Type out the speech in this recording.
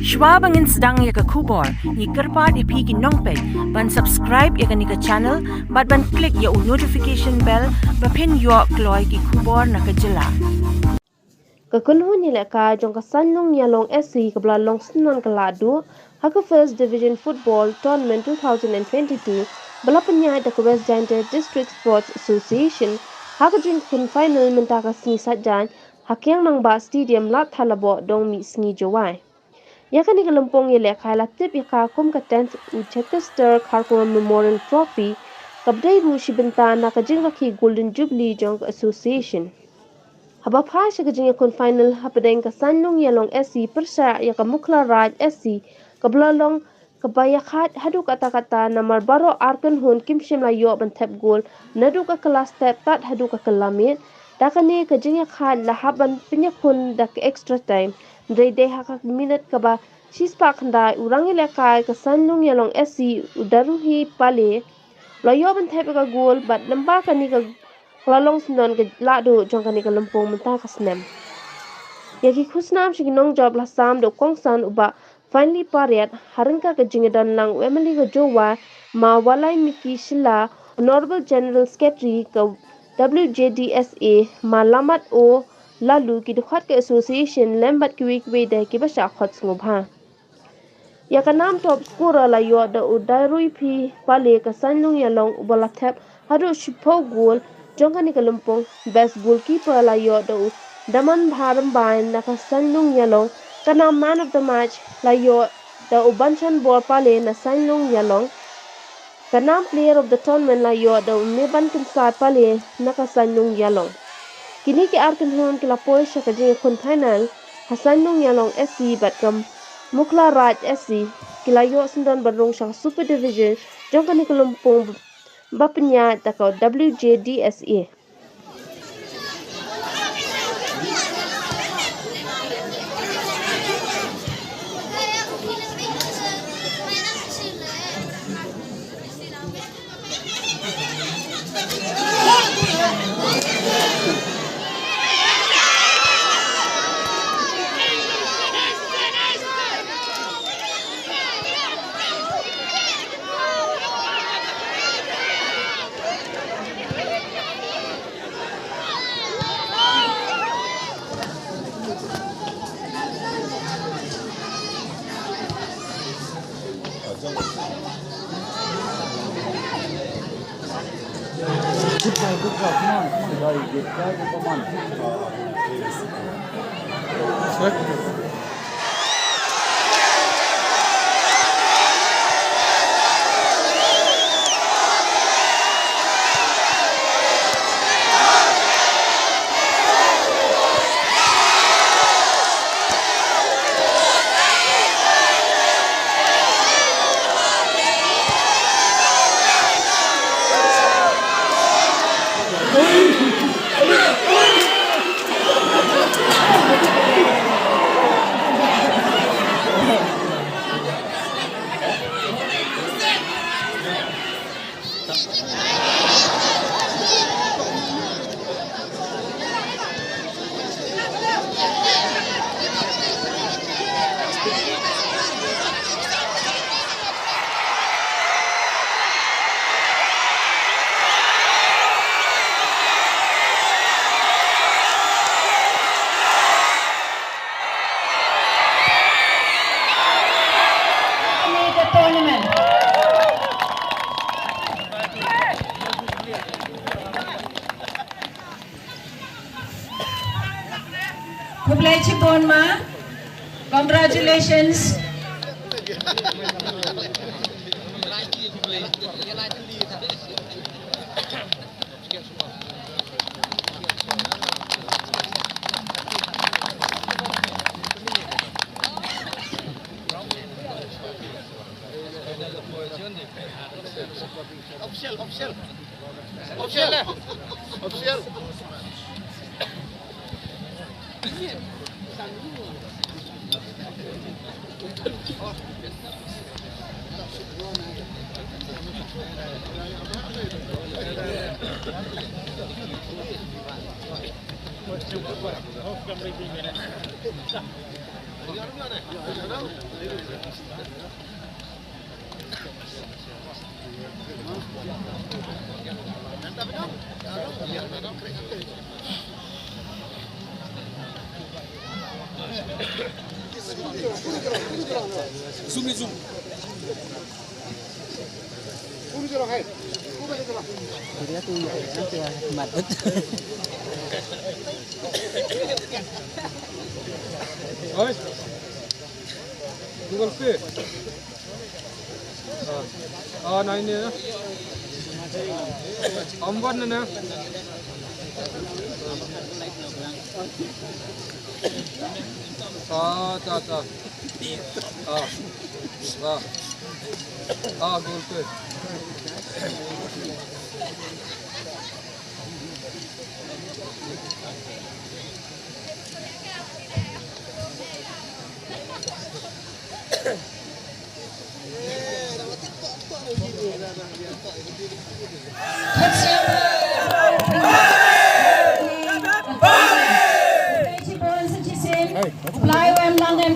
Shwa bangin sedang ya ke kubor, ni kerpat ipi ki nongpek, ban subscribe ya ke ni ke channel, ban klik ya notification bell, pen yo kloy ki kubor na ke jela. Kynhun ïalehkai jong Sailung Ialong SC ke long syndon ke lahduh, haka First Division Football Tournament 2022, bala Pyniaid ke Wjdsa District Sports Association, haka jingïakhun phainal mynta ke Saitjaiñ, Kiang Nangbah Stadium Ladthalaboh Dongmihsngi Jowai. Yakan ni Lympung ïalehkai latip yaka kum ke 10th Chatister Kharkongor Memorial Trophy, Dauruhi Pale na ke jingrakhe Golden Jubilee jong Association. Haba phai sa jingïakhun final hapdeng ke Sailung Ialong SC persa ya ke Mukhlaraij SC ke belalong kebayakat hadu kata-kata namar baro kynhun kimshim layo bantep gol nadu ke kelas step tat hadu ke kelamit dakani ke jingïakhun lahaban pynïaid dak extra time dre haka minute ke ba sispa khandai urang ïalehkai ke Sailung Ialong SC Dauruhi Pale layo bantep ke gol bat lembah kani ke Lalong syndon ke lahduh jong kani ke lympung mynta ke snem. Yaki khusnam shiginong job la sam do kongsan uba finally pariat haringka ke jingidon lang Emily ke Jowai ma walai miki shila Honorable General Secretary ke Wjdsa ma lamat o lalu ki dukhat ke association lembat ki wikwe de ki basha khot ngubha. Yaka nam top scorer la yo da Dauruhi Pale ke Sailung Ialong ubalathep hadu shipo gol jongkani ke lympung best goalkeeper la yo do daman bharam bain na ka Sailung Ialong kana man of the match la yo da ubanchan bor pale na Sailung Ialong kana player of the tournament la yo da meban kinsa pale na ka Sailung Ialong kini ki kynhun ki la poi sha ka jingïakhun phainal ha Sailung Ialong SC bat kam Mukhlaraij SC ki la yo syndon barong sha super division jongkani ke lympung Pyniaid atau Wjdsa. Good job, come on, guys, get back, come on. Congratulations. Official. Zoom. Dia tu nanti matut. Oi. Google Pay. Nah ini ya. Amban na. Google Pay. Fly, I'm London,